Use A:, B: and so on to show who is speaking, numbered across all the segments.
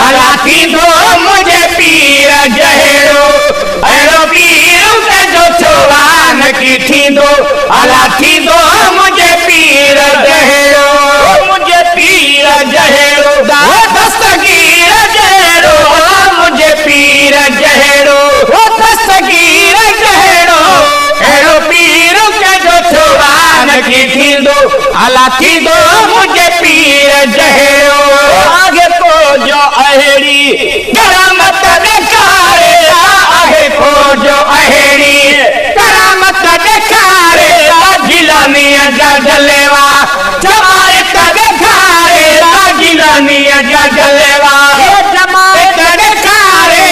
A: अला थींदो मुझे पीर जहेड़ो अहिड़ो पीर जो चोवान की थींदो अला थींदो मुझे पीर जहेड़ो मुझे पीर जहेड़ो दस्तगीर जहेड़ो मुझे पीर जहेड़ो दस्तगीर जहेड़ो अहिड़ो पीर जो चोवान की थींदो अला थींदो मुझे पीर जहेड़ो आगे को जो अहेड़ी करामत ॾेखारे आहे को जो अहेड़ी करामत ॾेखारे जिलानीअ जा जलेवा जमायत ॾेखारे जिलानीअ जा जलेवा जमायत ॾेखारे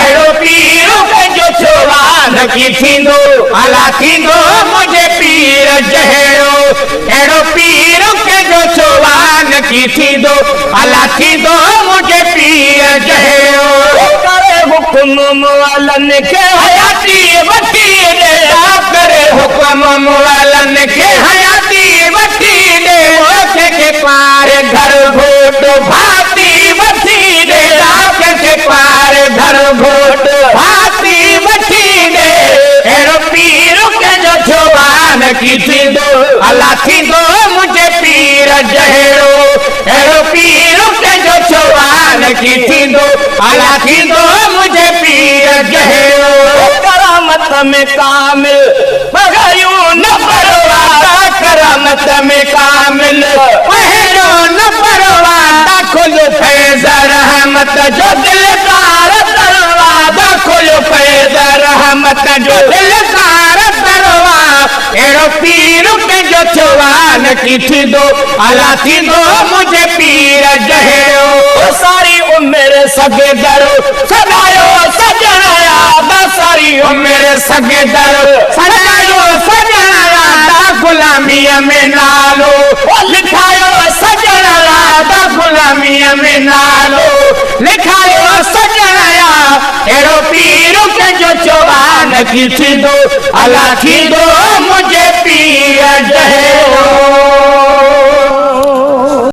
A: अहिड़ो पीर जो चोवान की थींदो अला थींदो मुझे पीर जहेड़ो अहिड़ो पीर जो चोवान की थींदो अला थींदो मुझे पीर जहेड़ो करे हुकुम मुअलन के हयाती वठी ॾे करे हुकुम मुअलन के हयाती वठी ॾे के पार घर घोट भाती वठी ॾे के पार घर घोट भाती वठी ॾे अहिड़ो पीर जो चोवान की थींदो अला थींदो मुझे पीर जहेड़ो अहिड़ो पीर जो चोवान की थींदो अला थींदो मुझे पीर जहेड़ो करामत में कामिल पगयूं न परवाह करामत में कामिल पहिरो न परवाह खुल फैज़ रहमत जो दिलदार दरवाज़ा खुल फैज़ रहमत जो दिलदार दरवाज़ा अहिड़ो पीर जो चोवान की थींदो अला थींदो मुझे पीर जहेड़ो सारी उम्र सगे दर सदायो सजण याद सारी उम्र सगे दर सदायो सजण याद गुलामीअ में नालो लिखायो सजण याद गुलामीअ में नालो लिखायो सजण याद अहिड़ो पीर जो चोवान की थींदो अला थींदो मुझे पीर जहेड़ो।